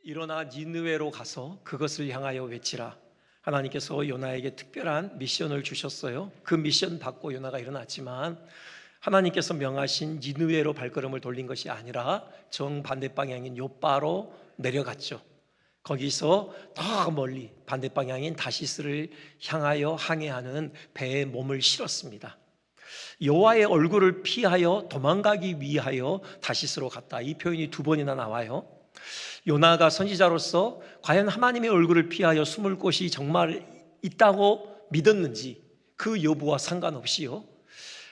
일어나 니느웨로 가서 그것을 향하여 외치라. 하나님께서 요나에게 특별한 미션을 주셨어요. 그 미션 받고 요나가 일어났지만 하나님께서 명하신 니느웨로 발걸음을 돌린 것이 아니라 정반대 방향인 요바로 내려갔죠. 거기서 더 멀리 반대 방향인 다시스를 향하여 항해하는 배에 몸을 실었습니다. 여호와의 얼굴을 피하여 도망가기 위하여 다시스로 갔다. 이 표현이 두 번이나 나와요. 요나가 선지자로서 과연 하나님의 얼굴을 피하여 숨을 곳이 정말 있다고 믿었는지 그 여부와 상관없이요,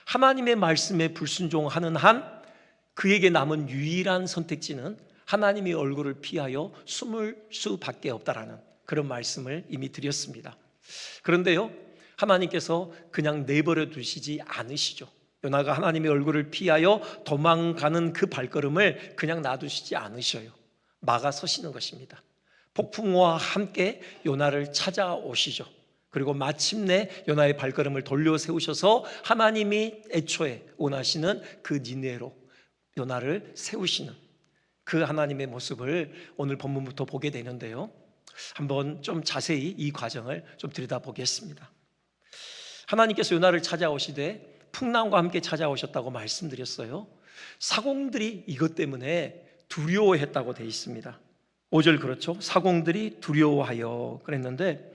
하나님의 말씀에 불순종하는 한 그에게 남은 유일한 선택지는 하나님의 얼굴을 피하여 숨을 수밖에 없다라는 그런 말씀을 이미 드렸습니다. 그런데요, 하나님께서 그냥 내버려 두시지 않으시죠. 요나가 하나님의 얼굴을 피하여 도망가는 그 발걸음을 그냥 놔두시지 않으셔요. 막아 서시는 것입니다. 폭풍우와 함께 요나를 찾아오시죠. 그리고 마침내 요나의 발걸음을 돌려 세우셔서 하나님이 애초에 원하시는 그 니느웨로 요나를 세우시는 그 하나님의 모습을 오늘 본문부터 보게 되는데요, 한번 좀 자세히 이 과정을 좀 들여다보겠습니다. 하나님께서 요나를 찾아오시되 풍랑과 함께 찾아오셨다고 말씀드렸어요. 사공들이 이것 때문에 두려워했다고 되어 있습니다. 5절 그렇죠? 사공들이 두려워하여 그랬는데,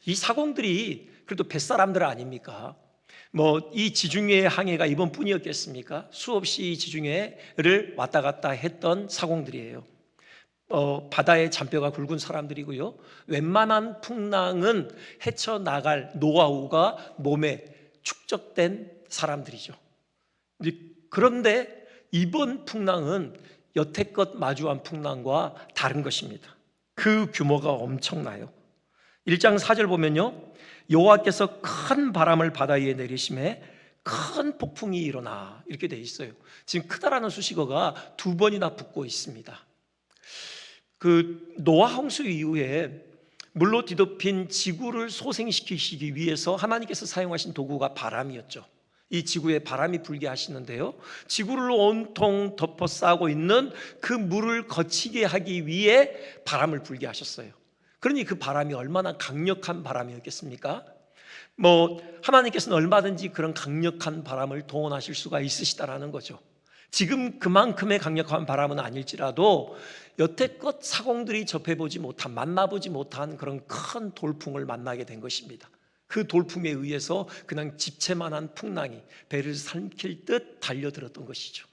이 사공들이 그래도 뱃사람들 아닙니까? 이 지중해 항해가 이번뿐이었겠습니까? 수없이 지중해를 왔다 갔다 했던 사공들이에요. 바다의 잔뼈가 굵은 사람들이고요, 웬만한 풍랑은 헤쳐나갈 노하우가 몸에 축적된 사람들이죠. 그런데 이번 풍랑은 여태껏 마주한 풍랑과 다른 것입니다. 그 규모가 엄청나요. 1장 4절 보면요, 여호와께서 큰 바람을 바다 위에 내리심에 큰 폭풍이 일어나, 이렇게 돼 있어요. 지금 크다라는 수식어가 두 번이나 붙고 있습니다. 그 노아 홍수 이후에 물로 뒤덮인 지구를 소생시키시기 위해서 하나님께서 사용하신 도구가 바람이었죠. 이 지구에 바람이 불게 하시는데요, 지구를 온통 덮어싸고 있는 그 물을 거치게 하기 위해 바람을 불게 하셨어요. 그러니 그 바람이 얼마나 강력한 바람이었겠습니까? 하나님께서는 얼마든지 그런 강력한 바람을 동원하실 수가 있으시다라는 거죠. 지금 그만큼의 강력한 바람은 아닐지라도 여태껏 사공들이 접해보지 못한, 만나보지 못한 그런 큰 돌풍을 만나게 된 것입니다. 그 돌풍에 의해서 그냥 집채만한 풍랑이 배를 삼킬 듯 달려들었던 것이죠.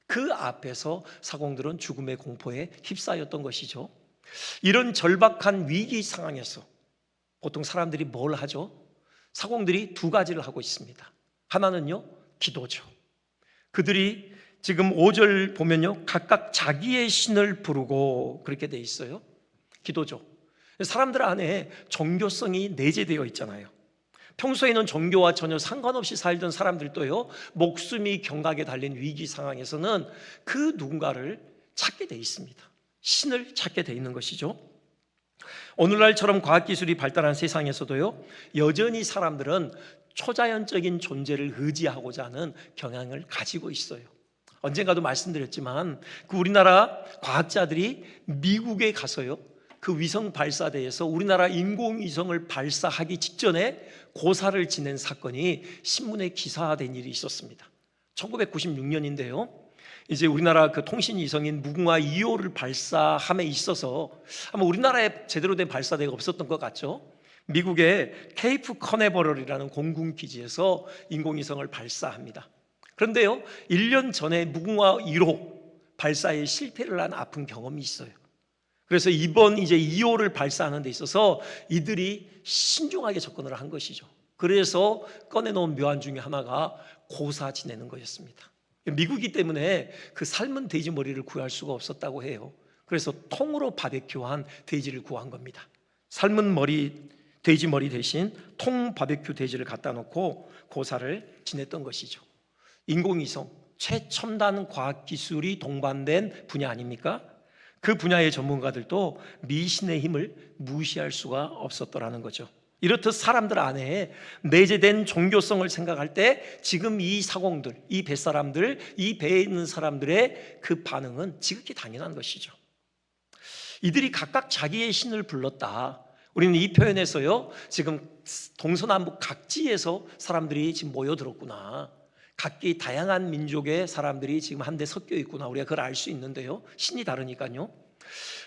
그 앞에서 사공들은 죽음의 공포에 휩싸였던 것이죠. 이런 절박한 위기 상황에서 보통 사람들이 뭘 하죠? 사공들이 두 가지를 하고 있습니다. 하나는요, 기도죠. 그들이 지금 5절 보면요, 각각 자기의 신을 부르고 그렇게 돼 있어요. 기도죠. 사람들 안에 종교성이 내재되어 있잖아요. 평소에는 종교와 전혀 상관없이 살던 사람들도요, 목숨이 경각에 달린 위기 상황에서는 그 누군가를 찾게 돼 있습니다. 신을 찾게 돼 있는 것이죠. 오늘날처럼 과학기술이 발달한 세상에서도요, 여전히 사람들은 초자연적인 존재를 의지하고자 하는 경향을 가지고 있어요. 언젠가도 말씀드렸지만 그 우리나라 과학자들이 미국에 가서요, 그 위성 발사대에서 우리나라 인공위성을 발사하기 직전에 고사를 지낸 사건이 신문에 기사화된 일이 있었습니다. 1996년인데요 이제 우리나라 그 통신위성인 무궁화 2호를 발사함에 있어서 아마 우리나라에 제대로 된 발사대가 없었던 것 같죠. 미국의 케이프 커네버럴이라는 공군기지에서 인공위성을 발사합니다. 그런데요, 1년 전에 무궁화 1호 발사에 실패를 한 아픈 경험이 있어요. 그래서 이번 이제 2호를 발사하는 데 있어서 이들이 신중하게 접근을 한 것이죠. 그래서 꺼내놓은 묘안 중에 하나가 고사 지내는 것이었습니다. 미국이기 때문에 그 삶은 돼지 머리를 구할 수가 없었다고 해요. 그래서 통으로 바베큐한 돼지를 구한 겁니다. 삶은 머리, 돼지 머리 대신 통 바베큐 돼지를 갖다 놓고 고사를 지냈던 것이죠. 인공위성, 최첨단 과학기술이 동반된 분야 아닙니까? 그 분야의 전문가들도 미신의 힘을 무시할 수가 없었더라는 거죠. 이렇듯 사람들 안에 내재된 종교성을 생각할 때 지금 이 사공들, 이 뱃사람들, 이 배에 있는 사람들의 그 반응은 지극히 당연한 것이죠. 이들이 각각 자기의 신을 불렀다. 우리는 이 표현에서요, 지금 동서남북 각지에서 사람들이 지금 모여들었구나, 각기 다양한 민족의 사람들이 지금 한데 섞여 있구나, 우리가 그걸 알 수 있는데요, 신이 다르니까요.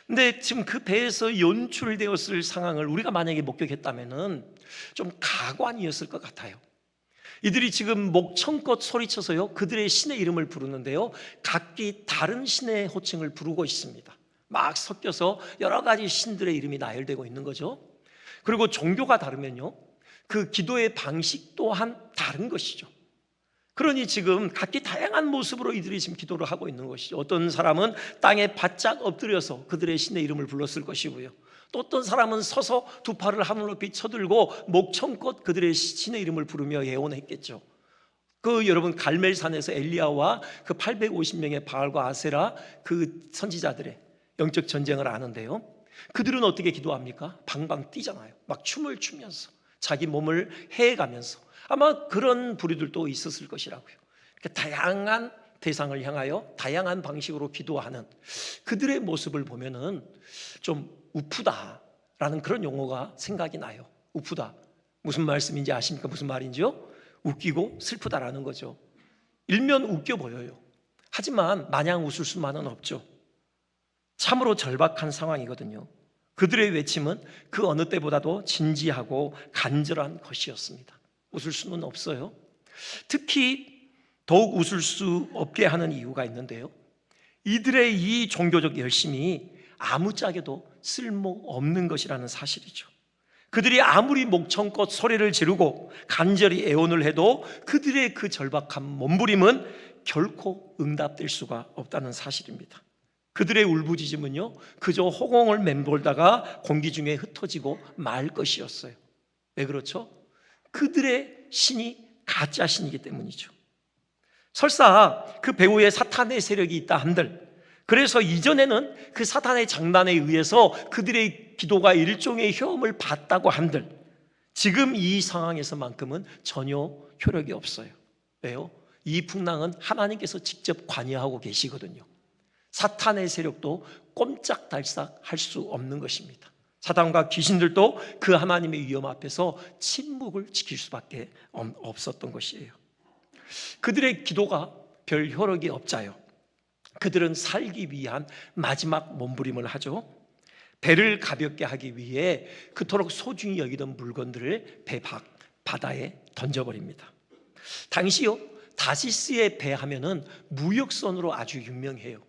근데 지금 그 배에서 연출되었을 상황을 우리가 만약에 목격했다면은 좀 가관이었을 것 같아요. 이들이 지금 목청껏 소리쳐서요, 그들의 신의 이름을 부르는데요, 각기 다른 신의 호칭을 부르고 있습니다. 막 섞여서 여러 가지 신들의 이름이 나열되고 있는 거죠. 그리고 종교가 다르면요, 그 기도의 방식 또한 다른 것이죠. 그러니 지금 각기 다양한 모습으로 이들이 지금 기도를 하고 있는 것이죠. 어떤 사람은 땅에 바짝 엎드려서 그들의 신의 이름을 불렀을 것이고요, 또 어떤 사람은 서서 두 팔을 하늘 높이 쳐들고 목청껏 그들의 신의 이름을 부르며 예언했겠죠. 그 여러분, 갈멜산에서 엘리야와 그 850명의 바알과 아세라 그 선지자들의 영적 전쟁을 아는데요, 그들은 어떻게 기도합니까? 방방 뛰잖아요. 막 춤을 추면서 자기 몸을 해가면서. 아마 그런 부류들도 있었을 것이라고요. 다양한 대상을 향하여 다양한 방식으로 기도하는 그들의 모습을 보면은 좀 우프다라는 그런 용어가 생각이 나요. 우프다, 무슨 말씀인지 아십니까? 무슨 말인지요? 웃기고 슬프다라는 거죠. 일면 웃겨 보여요. 하지만 마냥 웃을 수만은 없죠. 참으로 절박한 상황이거든요. 그들의 외침은 그 어느 때보다도 진지하고 간절한 것이었습니다. 웃을 수는 없어요. 특히 더욱 웃을 수 없게 하는 이유가 있는데요, 이들의 이 종교적 열심이 아무짝에도 쓸모없는 것이라는 사실이죠. 그들이 아무리 목청껏 소리를 지르고 간절히 애원을 해도 그들의 그 절박한 몸부림은 결코 응답될 수가 없다는 사실입니다. 그들의 울부짖음은요, 그저 허공을 맴돌다가 공기 중에 흩어지고 말 것이었어요. 왜 그렇죠? 그들의 신이 가짜 신이기 때문이죠. 설사 그 배후에 사탄의 세력이 있다 한들, 그래서 이전에는 그 사탄의 장난에 의해서 그들의 기도가 일종의 효험을 받다고 한들, 지금 이 상황에서만큼은 전혀 효력이 없어요. 왜요? 이 풍랑은 하나님께서 직접 관여하고 계시거든요. 사탄의 세력도 꼼짝달싹 할 수 없는 것입니다. 사탄과 귀신들도 그 하나님의 위험 앞에서 침묵을 지킬 수밖에 없었던 것이에요. 그들의 기도가 별 효력이 없자요, 그들은 살기 위한 마지막 몸부림을 하죠. 배를 가볍게 하기 위해 그토록 소중히 여기던 물건들을 배 바다에 던져버립니다. 당시요, 다시스의 배 하면은 무역선으로 아주 유명해요.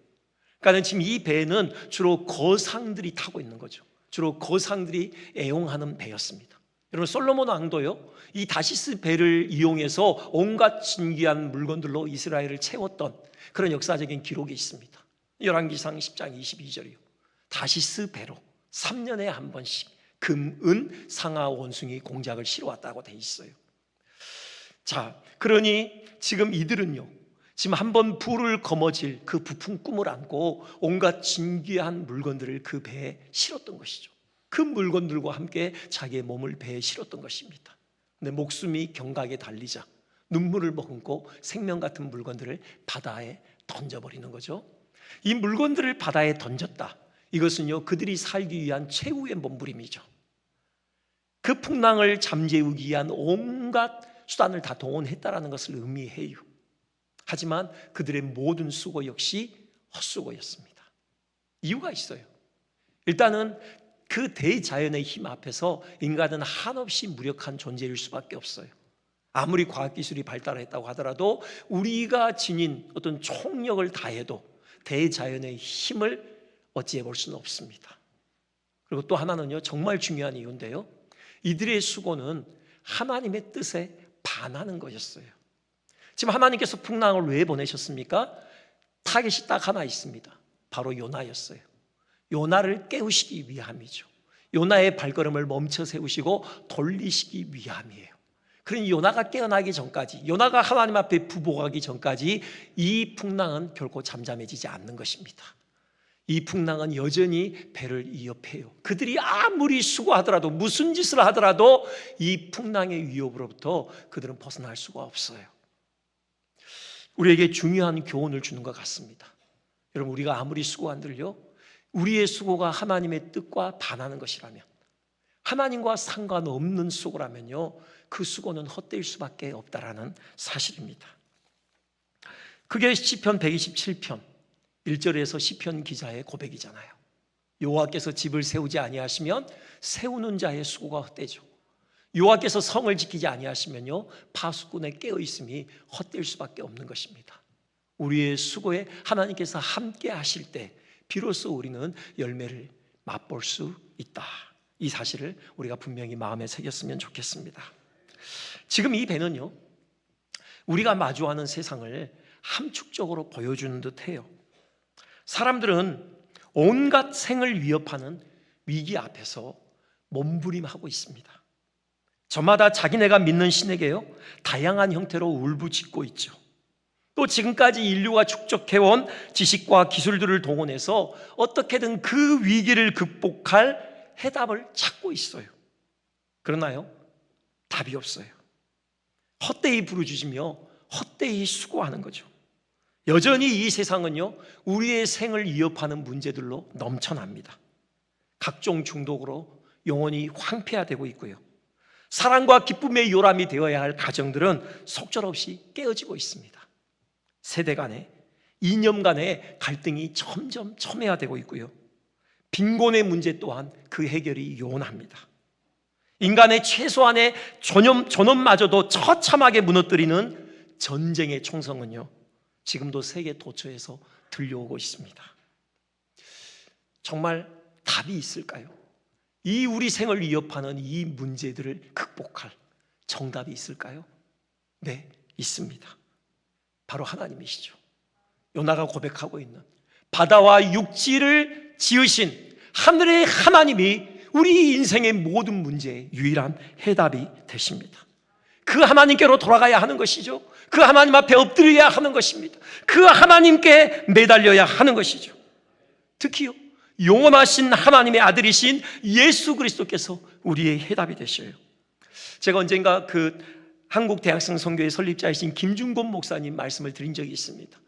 그러니까 지금 이 배는 주로 거상들이 타고 있는 거죠. 주로 거상들이 애용하는 배였습니다. 여러분, 솔로몬 왕도요, 이 다시스 배를 이용해서 온갖 진귀한 물건들로 이스라엘을 채웠던 그런 역사적인 기록이 있습니다. 열왕기상 10장 22절이요. 다시스 배로 3년에 한 번씩 금, 은, 상하, 원숭이 공작을 실어왔다고 돼 있어요. 자, 그러니 지금 이들은요, 지금 한번 불을 거머쥘 그 부푼 꿈을 안고 온갖 진귀한 물건들을 그 배에 실었던 것이죠. 그 물건들과 함께 자기의 몸을 배에 실었던 것입니다. 근데 목숨이 경각에 달리자 눈물을 머금고 생명 같은 물건들을 바다에 던져버리는 거죠. 이 물건들을 바다에 던졌다, 이것은요, 그들이 살기 위한 최후의 몸부림이죠. 그 풍랑을 잠재우기 위한 온갖 수단을 다 동원했다라는 것을 의미해요. 하지만 그들의 모든 수고 역시 헛수고였습니다. 이유가 있어요. 일단은 그 대자연의 힘 앞에서 인간은 한없이 무력한 존재일 수밖에 없어요. 아무리 과학기술이 발달했다고 하더라도 우리가 지닌 어떤 총력을 다해도 대자연의 힘을 어찌해 볼 수는 없습니다. 그리고 또 하나는요, 정말 중요한 이유인데요, 이들의 수고는 하나님의 뜻에 반하는 것이었어요. 지금 하나님께서 풍랑을 왜 보내셨습니까? 타겟이 딱 하나 있습니다. 바로 요나였어요. 요나를 깨우시기 위함이죠. 요나의 발걸음을 멈춰 세우시고 돌리시기 위함이에요. 그러니 요나가 깨어나기 전까지, 요나가 하나님 앞에 부복하기 전까지 이 풍랑은 결코 잠잠해지지 않는 것입니다. 이 풍랑은 여전히 배를 위협해요. 그들이 아무리 수고하더라도, 무슨 짓을 하더라도 이 풍랑의 위협으로부터 그들은 벗어날 수가 없어요. 우리에게 중요한 교훈을 주는 것 같습니다. 여러분, 우리가 아무리 수고한들요, 우리의 수고가 하나님의 뜻과 반하는 것이라면, 하나님과 상관없는 수고라면요, 그 수고는 헛되일 수밖에 없다라는 사실입니다. 그게 시편 127편 1절에서 시편 기자의 고백이잖아요. 여호와께서 집을 세우지 아니하시면 세우는 자의 수고가 헛되죠. 여호와께서 성을 지키지 아니하시면요, 파수꾼의 깨어있음이 헛될 수밖에 없는 것입니다. 우리의 수고에 하나님께서 함께 하실 때 비로소 우리는 열매를 맛볼 수 있다. 이 사실을 우리가 분명히 마음에 새겼으면 좋겠습니다. 지금 이 배는요, 우리가 마주하는 세상을 함축적으로 보여주는 듯해요. 사람들은 온갖 생을 위협하는 위기 앞에서 몸부림하고 있습니다. 저마다 자기네가 믿는 신에게요, 다양한 형태로 울부짖고 있죠. 또 지금까지 인류가 축적해온 지식과 기술들을 동원해서 어떻게든 그 위기를 극복할 해답을 찾고 있어요. 그러나요? 답이 없어요. 헛되이 부르짖으며 헛되이 수고하는 거죠. 여전히 이 세상은요, 우리의 생을 위협하는 문제들로 넘쳐납니다. 각종 중독으로 영혼이 황폐화되고 있고요, 사랑과 기쁨의 요람이 되어야 할 가정들은 속절없이 깨어지고 있습니다. 세대 간의, 이념 간의 갈등이 점점 첨예화되고 있고요, 빈곤의 문제 또한 그 해결이 요원합니다. 인간의 최소한의 존엄마저도 처참하게 무너뜨리는 전쟁의 총성은요, 지금도 세계 도처에서 들려오고 있습니다. 정말 답이 있을까요? 이 우리 생을 위협하는 이 문제들을 극복할 정답이 있을까요? 네, 있습니다. 바로 하나님이시죠. 요나가 고백하고 있는 바다와 육지를 지으신 하늘의 하나님이 우리 인생의 모든 문제의 유일한 해답이 되십니다. 그 하나님께로 돌아가야 하는 것이죠. 그 하나님 앞에 엎드려야 하는 것입니다. 그 하나님께 매달려야 하는 것이죠. 특히요, 영원하신 하나님의 아들이신 예수 그리스도께서 우리의 해답이 되셔요. 제가 언젠가 그 한국 대학생 선교회 설립자이신 김준곤 목사님 말씀을 드린 적이 있습니다.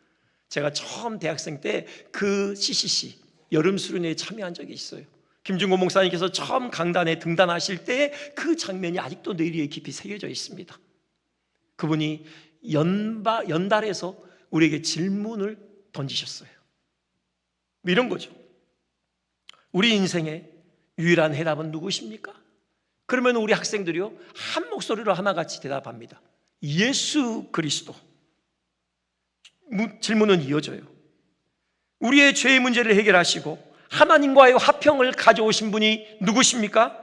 제가 처음 대학생 때 그 CCC 여름 수련회에 참여한 적이 있어요. 김준곤 목사님께서 처음 강단에 등단하실 때 그 장면이 아직도 뇌리에 깊이 새겨져 있습니다. 그분이 연달에서 우리에게 질문을 던지셨어요. 이런 거죠. 우리 인생의 유일한 해답은 누구십니까? 그러면 우리 학생들이요, 한 목소리로 하나같이 대답합니다. 예수 그리스도. 질문은 이어져요. 우리의 죄의 문제를 해결하시고 하나님과의 화평을 가져오신 분이 누구십니까?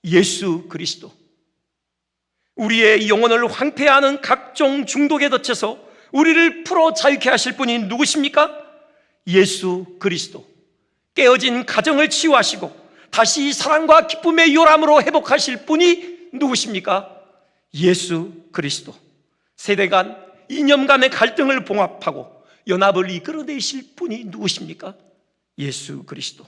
예수 그리스도. 우리의 영혼을 황폐하는 각종 중독에 덧쳐서 우리를 풀어 자유케 하실 분이 누구십니까? 예수 그리스도. 깨어진 가정을 치유하시고 다시 사랑과 기쁨의 요람으로 회복하실 분이 누구십니까? 예수 그리스도. 세대 간, 이념 간의 갈등을 봉합하고 연합을 이끌어내실 분이 누구십니까? 예수 그리스도.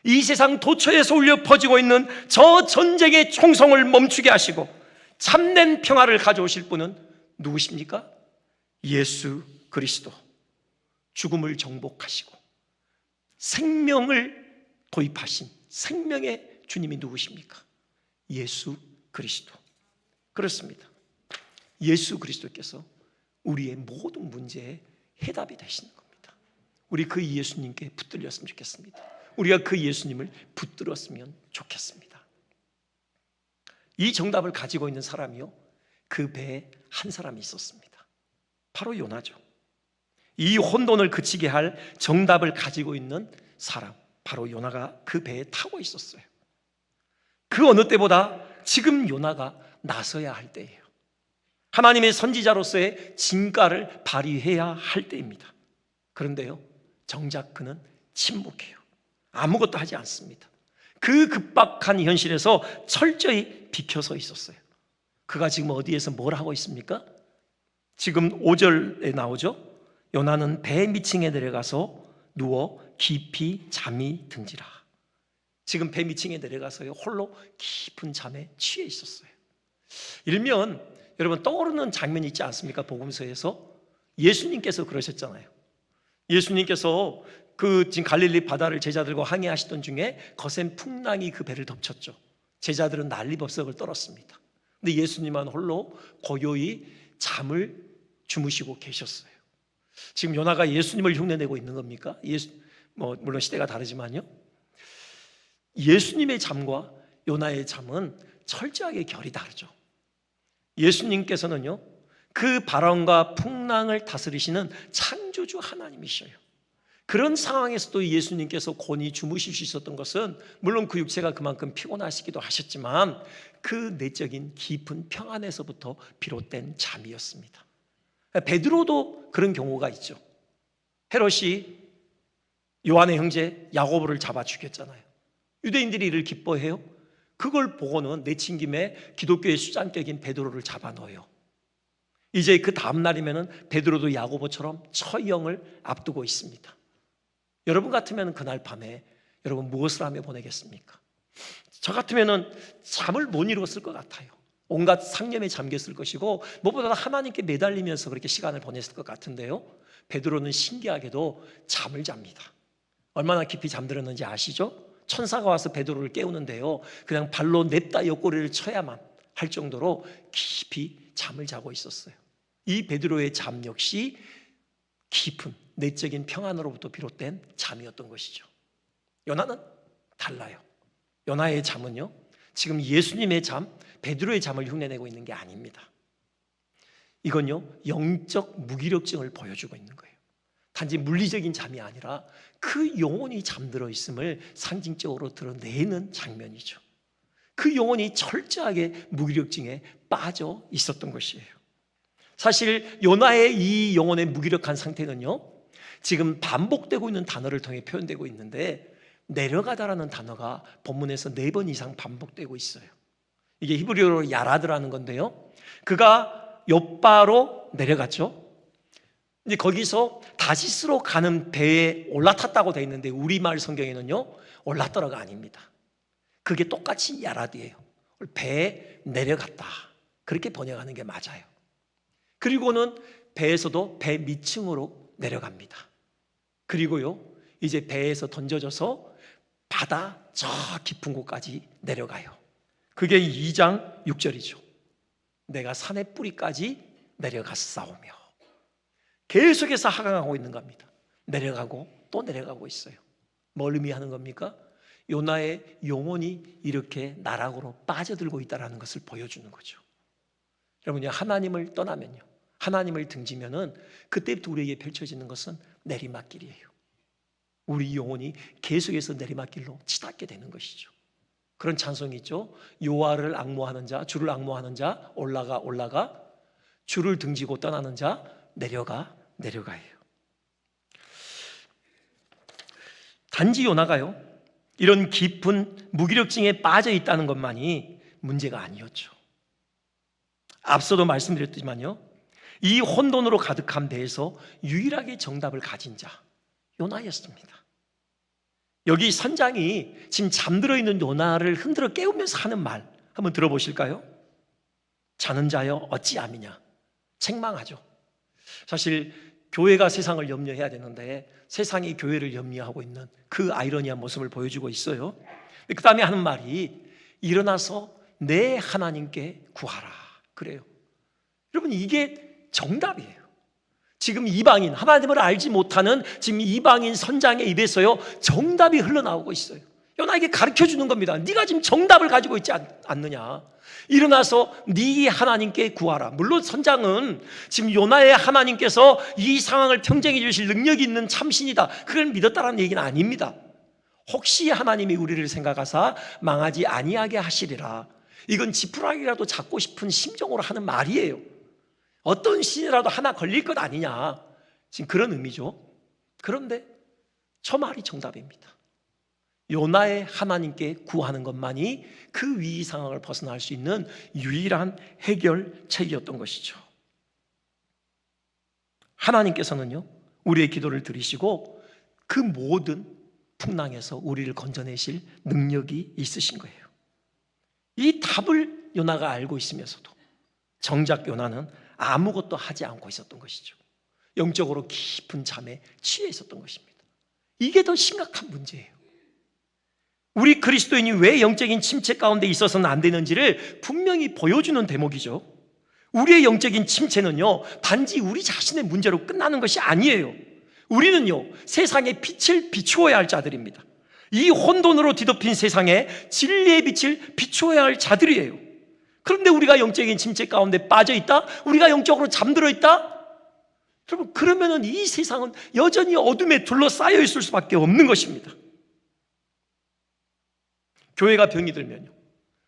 이 세상 도처에서 울려 퍼지고 있는 저 전쟁의 총성을 멈추게 하시고 참된 평화를 가져오실 분은 누구십니까? 예수 그리스도. 죽음을 정복하시고 생명을 도입하신 생명의 주님이 누구십니까? 예수 그리스도. 그렇습니다. 예수 그리스도께서 우리의 모든 문제의 해답이 되시는 겁니다. 우리 그 예수님께 붙들렸으면 좋겠습니다. 우리가 그 예수님을 붙들었으면 좋겠습니다. 이 정답을 가지고 있는 사람이요, 그 배에 한 사람이 있었습니다. 바로 요나죠. 이 혼돈을 그치게 할 정답을 가지고 있는 사람, 바로 요나가 그 배에 타고 있었어요. 그 어느 때보다 지금 요나가 나서야 할 때예요. 하나님의 선지자로서의 진가를 발휘해야 할 때입니다. 그런데요, 정작 그는 침묵해요. 아무것도 하지 않습니다. 그 급박한 현실에서 철저히 비켜서 있었어요. 그가 지금 어디에서 뭘 하고 있습니까? 지금 5절에 나오죠. 요나는 배 밑층에 내려가서 누워 깊이 잠이 든지라. 지금 배 밑층에 내려가서요, 홀로 깊은 잠에 취해 있었어요. 일면 여러분 떠오르는 장면이 있지 않습니까? 복음서에서 예수님께서 그러셨잖아요. 예수님께서 그 지금 갈릴리 바다를 제자들과 항해하시던 중에 거센 풍랑이 그 배를 덮쳤죠. 제자들은 난리법석을 떨었습니다. 근데 예수님만 홀로 고요히 잠을 주무시고 계셨어요. 지금 요나가 예수님을 흉내내고 있는 겁니까? 물론 시대가 다르지만요. 예수님의 잠과 요나의 잠은 철저하게 결이 다르죠. 예수님께서는요, 그 바람과 풍랑을 다스리시는 창조주 하나님이셔요. 그런 상황에서도 예수님께서 곤히 주무실 수 있었던 것은 물론 그 육체가 그만큼 피곤하시기도 하셨지만 그 내적인 깊은 평안에서부터 비롯된 잠이었습니다. 베드로도 그런 경우가 있죠. 헤롯이 요한의 형제 야고보를 잡아 죽였잖아요. 유대인들이 이를 기뻐해요. 그걸 보고는 내친 김에 기독교의 수장격인 베드로를 잡아 넣어요. 이제 그 다음 날이면은 베드로도 야고보처럼 처형을 앞두고 있습니다. 여러분 같으면 그날 밤에 여러분 무엇을 하며 보내겠습니까? 저 같으면은 잠을 못 이뤘을 것 같아요. 온갖 상념에 잠겼을 것이고 무엇보다 하나님께 매달리면서 그렇게 시간을 보냈을 것 같은데요. 베드로는 신기하게도 잠을 잡니다. 얼마나 깊이 잠들었는지 아시죠? 천사가 와서 베드로를 깨우는데요, 그냥 발로 냅다 옆구리를 쳐야만 할 정도로 깊이 잠을 자고 있었어요. 이 베드로의 잠 역시 깊은 내적인 평안으로부터 비롯된 잠이었던 것이죠. 요나는 달라요. 요나의 잠은요, 지금 예수님의 잠, 베드로의 잠을 흉내내고 있는 게 아닙니다. 이건요, 영적 무기력증을 보여주고 있는 거예요. 단지 물리적인 잠이 아니라 그 영혼이 잠들어 있음을 상징적으로 드러내는 장면이죠. 그 영혼이 철저하게 무기력증에 빠져 있었던 것이에요. 사실 요나의 이 영혼의 무기력한 상태는요, 지금 반복되고 있는 단어를 통해 표현되고 있는데 내려가다라는 단어가 본문에서 4번 이상 반복되고 있어요. 이게 히브리어로 야라드라는 건데요, 그가 욥바로 내려갔죠. 이제 거기서 다시스로 가는 배에 올라탔다고 되어 있는데 우리말 성경에는요, 올랐더라가 아닙니다. 그게 똑같이 야라드예요. 배에 내려갔다, 그렇게 번역하는 게 맞아요. 그리고는 배에서도 배 밑층으로 내려갑니다. 그리고요, 이제 배에서 던져져서 바다 저 깊은 곳까지 내려가요. 그게 2장 6절이죠. 내가 산의 뿌리까지 내려갔사오며. 계속해서 하강하고 있는 겁니다. 내려가고 또 내려가고 있어요. 뭘 의미하는 겁니까? 요나의 영혼이 이렇게 나락으로 빠져들고 있다는 것을 보여주는 거죠. 여러분요, 하나님을 떠나면요, 하나님을 등지면은 그때부터 우리에게 펼쳐지는 것은 내리막길이에요. 우리 영혼이 계속해서 내리막길로 치닫게 되는 것이죠. 그런 찬송이 있죠. 여호와를 앙모하는 자, 주를 앙모하는 자 올라가, 주를 등지고 떠나는 자 내려가요. 단지 요나가요, 이런 깊은 무기력증에 빠져 있다는 것만이 문제가 아니었죠. 앞서도 말씀드렸지만요, 이 혼돈으로 가득한 배에서 유일하게 정답을 가진 자 요나였습니다. 여기 선장이 지금 잠들어 있는 요나를 흔들어 깨우면서 하는 말 한번 들어보실까요? 자는 자여 어찌 아미냐. 책망하죠. 사실 교회가 세상을 염려해야 되는데 세상이 교회를 염려하고 있는 그 아이러니한 모습을 보여주고 있어요. 그 다음에 하는 말이 일어나서 내 하나님께 구하라 그래요. 여러분, 이게 정답이에요. 지금 이방인, 하나님을 알지 못하는 지금 이방인 선장의 입에서요, 정답이 흘러나오고 있어요. 요나에게 가르쳐주는 겁니다. 네가 지금 정답을 가지고 있지 않느냐. 일어나서 네 하나님께 구하라. 물론 선장은 지금 요나의 하나님께서 이 상황을 평정해 주실 능력이 있는 참신이다, 그걸 믿었다는 얘기는 아닙니다. 혹시 하나님이 우리를 생각하사 망하지 아니하게 하시리라, 이건 지푸라기라도 잡고 싶은 심정으로 하는 말이에요. 어떤 신이라도 하나 걸릴 것 아니냐, 지금 그런 의미죠. 그런데 저 말이 정답입니다. 요나의 하나님께 구하는 것만이 그 위기 상황을 벗어날 수 있는 유일한 해결책이었던 것이죠. 하나님께서는요, 우리의 기도를 들으시고 그 모든 풍랑에서 우리를 건져내실 능력이 있으신 거예요. 이 답을 요나가 알고 있으면서도 정작 요나는 아무것도 하지 않고 있었던 것이죠. 영적으로 깊은 잠에 취해 있었던 것입니다. 이게 더 심각한 문제예요. 우리 그리스도인이 왜 영적인 침체 가운데 있어서는 안 되는지를 분명히 보여주는 대목이죠. 우리의 영적인 침체는요, 단지 우리 자신의 문제로 끝나는 것이 아니에요. 우리는요, 세상의 빛을 비추어야 할 자들입니다. 이 혼돈으로 뒤덮인 세상에 진리의 빛을 비추어야 할 자들이에요. 그런데 우리가 영적인 침체 가운데 빠져 있다? 우리가 영적으로 잠들어 있다? 여러분, 그러면은 이 세상은 여전히 어둠에 둘러싸여 있을 수밖에 없는 것입니다. 교회가 병이 들면요,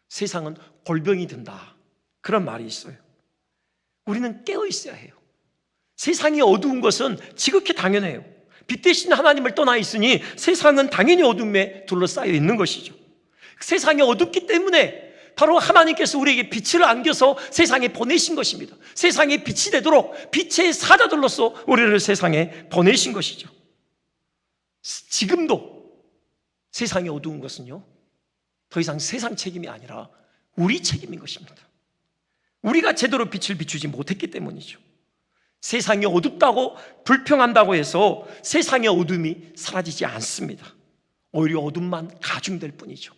세상은 골병이 든다, 그런 말이 있어요. 우리는 깨어 있어야 해요. 세상이 어두운 것은 지극히 당연해요. 빛 대신 하나님을 떠나 있으니 세상은 당연히 어둠에 둘러싸여 있는 것이죠. 세상이 어둡기 때문에 바로 하나님께서 우리에게 빛을 안겨서 세상에 보내신 것입니다. 세상에 빛이 되도록 빛의 사자들로서 우리를 세상에 보내신 것이죠. 지금도 세상이 어두운 것은요, 더 이상 세상 책임이 아니라 우리 책임인 것입니다. 우리가 제대로 빛을 비추지 못했기 때문이죠. 세상이 어둡다고 불평한다고 해서 세상의 어둠이 사라지지 않습니다. 오히려 어둠만 가중될 뿐이죠.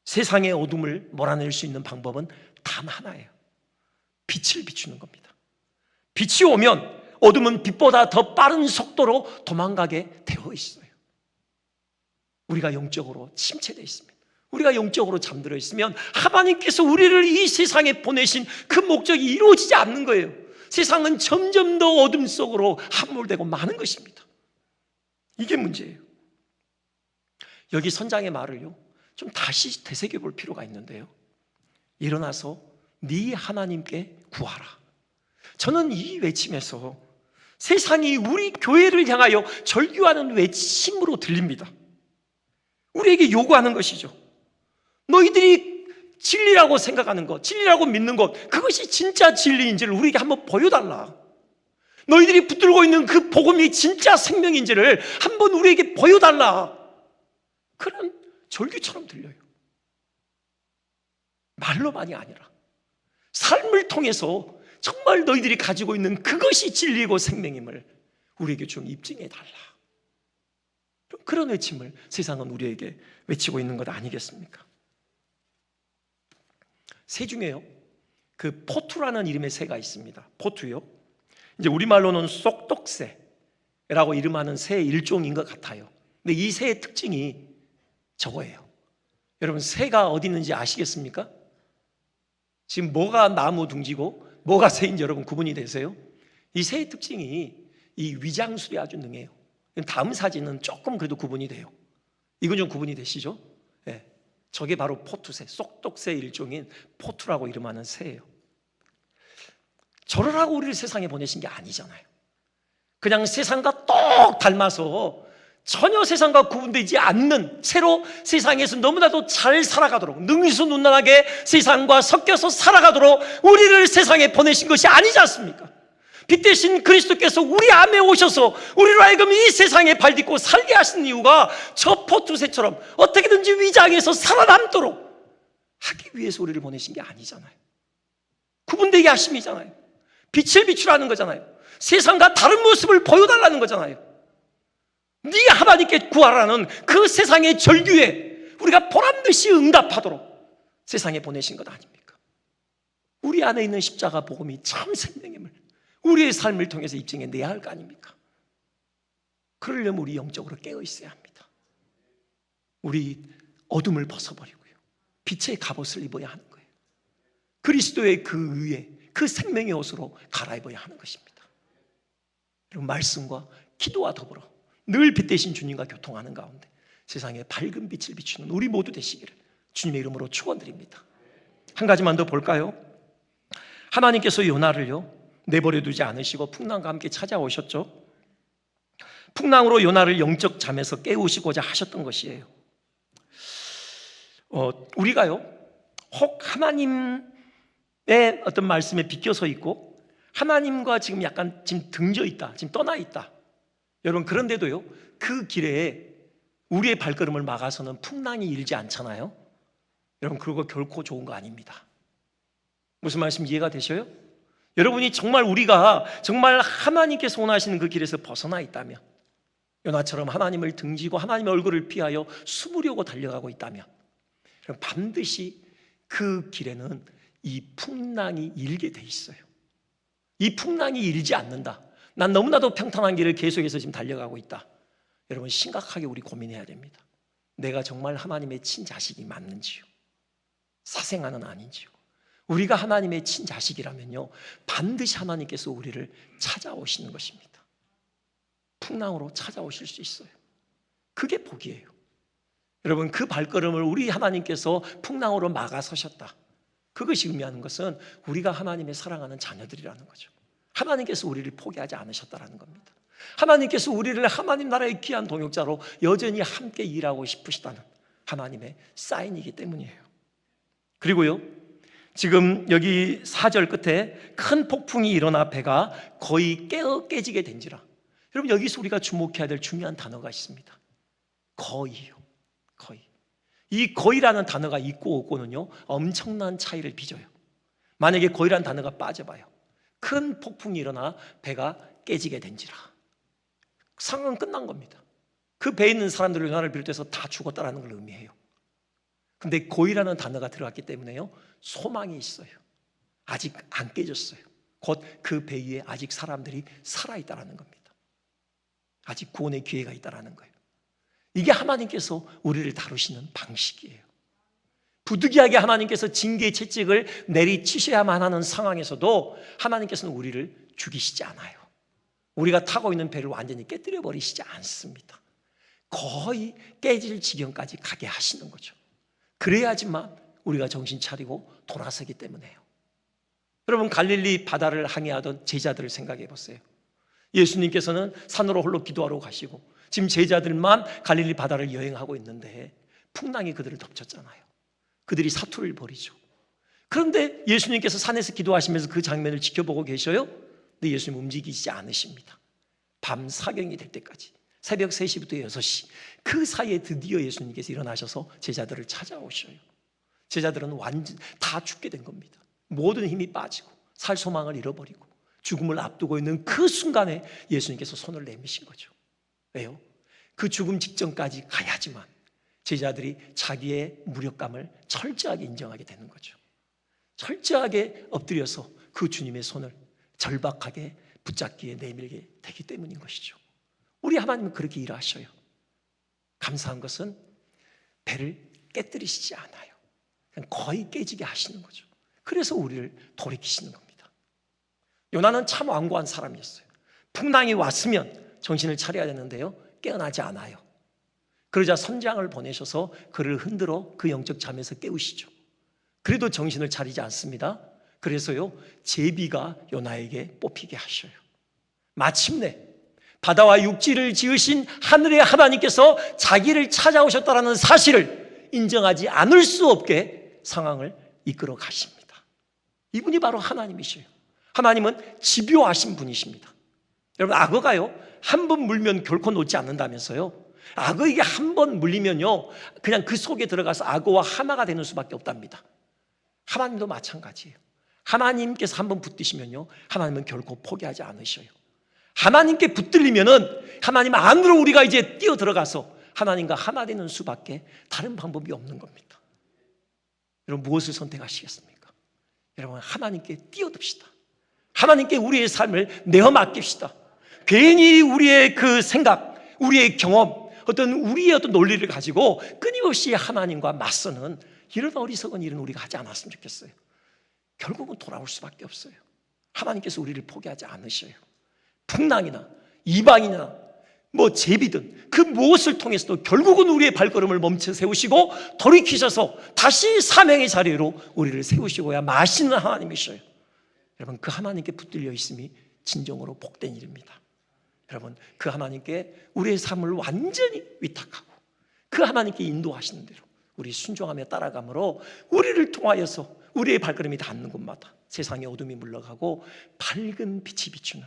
세상의 어둠을 몰아낼 수 있는 방법은 단 하나예요. 빛을 비추는 겁니다. 빛이 오면 어둠은 빛보다 더 빠른 속도로 도망가게 되어 있어요. 우리가 영적으로 침체되어 있습니다. 우리가 영적으로 잠들어 있으면 하나님께서 우리를 이 세상에 보내신 그 목적이 이루어지지 않는 거예요. 세상은 점점 더 어둠 속으로 함몰되고 마는 것입니다. 이게 문제예요. 여기 선장의 말을요, 좀 다시 되새겨 볼 필요가 있는데요, 일어나서 네 하나님께 구하라. 저는 이 외침에서 세상이 우리 교회를 향하여 절규하는 외침으로 들립니다. 우리에게 요구하는 것이죠. 너희들이 진리라고 생각하는 것, 진리라고 믿는 것, 그것이 진짜 진리인지를 우리에게 한번 보여달라. 너희들이 붙들고 있는 그 복음이 진짜 생명인지를 한번 우리에게 보여달라. 그런 절규처럼 들려요. 말로만이 아니라 삶을 통해서 정말 너희들이 가지고 있는 그것이 진리고 생명임을 우리에게 좀 입증해달라. 그런 외침을 세상은 우리에게 외치고 있는 것 아니겠습니까? 새 중에요, 그 포투라는 이름의 새가 있습니다. 포투요, 이제 우리말로는 쏙독새라고 이름하는 새 일종인 것 같아요. 근데 이 새의 특징이 저거예요. 여러분, 새가 어디 있는지 아시겠습니까? 지금 뭐가 나무 둥지고 뭐가 새인지 여러분 구분이 되세요? 이 새의 특징이 이 위장술이 아주 능해요. 다음 사진은 조금 그래도 구분이 돼요. 이건 좀 구분이 되시죠? 네. 저게 바로 포투새, 쏙독새 일종인 포투라고 이름하는 새예요. 저러라고 우리를 세상에 보내신 게 아니잖아요. 그냥 세상과 똑 닮아서 전혀 세상과 구분되지 않는 새로 세상에서 너무나도 잘 살아가도록, 능수능란하게 세상과 섞여서 살아가도록 우리를 세상에 보내신 것이 아니지 않습니까? 빛 대신 그리스도께서 우리 안에 오셔서 우리로 하여금 이 세상에 발딛고 살게 하신 이유가 저 포투새처럼 어떻게든지 위장에서 살아남도록 하기 위해서 우리를 보내신 게 아니잖아요. 구분되게 하심이잖아요. 빛을 비추라는 거잖아요. 세상과 다른 모습을 보여달라는 거잖아요. 네 하나님께 구하라는 그 세상의 절규에 우리가 보란듯이 응답하도록 세상에 보내신 것 아닙니까? 우리 안에 있는 십자가 복음이 참 생명임을 우리의 삶을 통해서 입증해내야 할 거 아닙니까? 그러려면 우리 영적으로 깨어 있어야 합니다. 우리 어둠을 벗어버리고요, 빛의 갑옷을 입어야 하는 거예요. 그리스도의 그 의에, 그 생명의 옷으로 갈아입어야 하는 것입니다. 그리고 말씀과 기도와 더불어 늘 빛 대신 주님과 교통하는 가운데 세상에 밝은 빛을 비추는 우리 모두 되시기를 주님의 이름으로 축원드립니다. 한 가지만 더 볼까요? 하나님께서 요나를요 내버려 두지 않으시고 풍랑과 함께 찾아오셨죠. 풍랑으로 요나를 영적 잠에서 깨우시고자 하셨던 것이에요. 우리가요 혹 하나님의 어떤 말씀에 비껴서 있고 하나님과 지금 약간 지금 등져 있다, 지금 떠나 있다, 여러분, 그런데도요 그 길에 우리의 발걸음을 막아서는 풍랑이 일지 않잖아요. 여러분, 그거 결코 좋은 거 아닙니다. 무슨 말씀 이해가 되셔요? 여러분이 정말 우리가 정말 하나님께서 원하시는 그 길에서 벗어나 있다면, 요나처럼 하나님을 등지고 하나님의 얼굴을 피하여 숨으려고 달려가고 있다면 그럼 반드시 그 길에는 이 풍랑이 일게 돼 있어요. 이 풍랑이 일지 않는다. 난 너무나도 평탄한 길을 계속해서 지금 달려가고 있다. 여러분 심각하게 우리 고민해야 됩니다. 내가 정말 하나님의 친자식이 맞는지요? 사생아는 아닌지요? 우리가 하나님의 친자식이라면요 반드시 하나님께서 우리를 찾아오시는 것입니다. 풍랑으로 찾아오실 수 있어요. 그게 복이에요. 여러분 그 발걸음을 우리 하나님께서 풍랑으로 막아서셨다. 그것이 의미하는 것은 우리가 하나님의 사랑하는 자녀들이라는 거죠. 하나님께서 우리를 포기하지 않으셨다는 겁니다. 하나님께서 우리를 하나님 나라의 귀한 동역자로 여전히 함께 일하고 싶으시다는 하나님의 사인이기 때문이에요. 그리고요 지금 여기 4절 끝에 큰 폭풍이 일어나 배가 거의 깨지게 된지라. 여러분 여기서 우리가 주목해야 될 중요한 단어가 있습니다. 거의요. 거의. 이 거의라는 단어가 있고 없고는요 엄청난 차이를 빚어요. 만약에 거의라는 단어가 빠져봐요. 큰 폭풍이 일어나 배가 깨지게 된지라. 상황은 끝난 겁니다. 그 배에 있는 사람들을 요나를 비롯해서 다 죽었다는 걸 의미해요. 근데 거의라는 단어가 들어갔기 때문에요 소망이 있어요. 아직 안 깨졌어요. 곧 그 배 위에 아직 사람들이 살아있다는 겁니다. 아직 구원의 기회가 있다는 거예요. 이게 하나님께서 우리를 다루시는 방식이에요. 부득이하게 하나님께서 징계의 채찍을 내리치셔야만 하는 상황에서도 하나님께서는 우리를 죽이시지 않아요. 우리가 타고 있는 배를 완전히 깨뜨려 버리시지 않습니다. 거의 깨질 지경까지 가게 하시는 거죠. 그래야지만 우리가 정신 차리고 돌아서기 때문에요. 여러분 갈릴리 바다를 항해하던 제자들을 생각해 보세요. 예수님께서는 산으로 홀로 기도하러 가시고 지금 제자들만 갈릴리 바다를 여행하고 있는데 풍랑이 그들을 덮쳤잖아요. 그들이 사투를 벌이죠. 그런데 예수님께서 산에서 기도하시면서 그 장면을 지켜보고 계셔요. 근데 예수님 움직이지 않으십니다. 밤 사경이 될 때까지 새벽 3시부터 6시 그 사이에 드디어 예수님께서 일어나셔서 제자들을 찾아오셔요. 제자들은 완전 다 죽게 된 겁니다. 모든 힘이 빠지고 살 소망을 잃어버리고 죽음을 앞두고 있는 그 순간에 예수님께서 손을 내미신 거죠. 왜요? 그 죽음 직전까지 가야지만 제자들이 자기의 무력감을 철저하게 인정하게 되는 거죠. 철저하게 엎드려서 그 주님의 손을 절박하게 붙잡기에 내밀게 되기 때문인 것이죠. 우리 하나님은 그렇게 일하셔요. 감사한 것은 배를 깨뜨리시지 않아요. 그냥 거의 깨지게 하시는 거죠. 그래서 우리를 돌이키시는 겁니다. 요나는 참 완고한 사람이었어요. 풍랑이 왔으면 정신을 차려야 되는데요 깨어나지 않아요. 그러자 선장을 보내셔서 그를 흔들어 그 영적 잠에서 깨우시죠. 그래도 정신을 차리지 않습니다. 그래서요 제비가 요나에게 뽑히게 하셔요. 마침내 바다와 육지를 지으신 하늘의 하나님께서 자기를 찾아오셨다는 사실을 인정하지 않을 수 없게 상황을 이끌어 가십니다. 이분이 바로 하나님이셔요. 하나님은 집요하신 분이십니다. 여러분 악어가요 한 번 물면 결코 놓지 않는다면서요. 악어에게 한 번 물리면요 그냥 그 속에 들어가서 악어와 하나가 되는 수밖에 없답니다. 하나님도 마찬가지예요. 하나님께서 한 번 붙드시면요 하나님은 결코 포기하지 않으셔요. 하나님께 붙들리면은 하나님 안으로 우리가 이제 뛰어 들어가서 하나님과 하나 되는 수밖에 다른 방법이 없는 겁니다. 여러분 무엇을 선택하시겠습니까? 여러분 하나님께 뛰어듭시다. 하나님께 우리의 삶을 내어 맡깁시다. 괜히 우리의 그 생각, 우리의 경험, 우리의 어떤 논리를 가지고 끊임없이 하나님과 맞서는 이런 어리석은 일은 우리가 하지 않았으면 좋겠어요. 결국은 돌아올 수밖에 없어요. 하나님께서 우리를 포기하지 않으셔요. 풍랑이나 이방이나 제비든 그 무엇을 통해서도 결국은 우리의 발걸음을 멈춰 세우시고 돌이키셔서 다시 사명의 자리로 우리를 세우시고야 마시는 하나님이셔요. 여러분 그 하나님께 붙들려 있음이 진정으로 복된 일입니다. 여러분 그 하나님께 우리의 삶을 완전히 위탁하고 그 하나님께 인도하시는 대로 우리 순종하며 따라감으로 우리를 통하여서 우리의 발걸음이 닿는 곳마다 세상의 어둠이 물러가고 밝은 빛이 비추는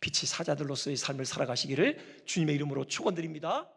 빛이 사자들로서의 삶을 살아가시기를 주님의 이름으로 축원드립니다.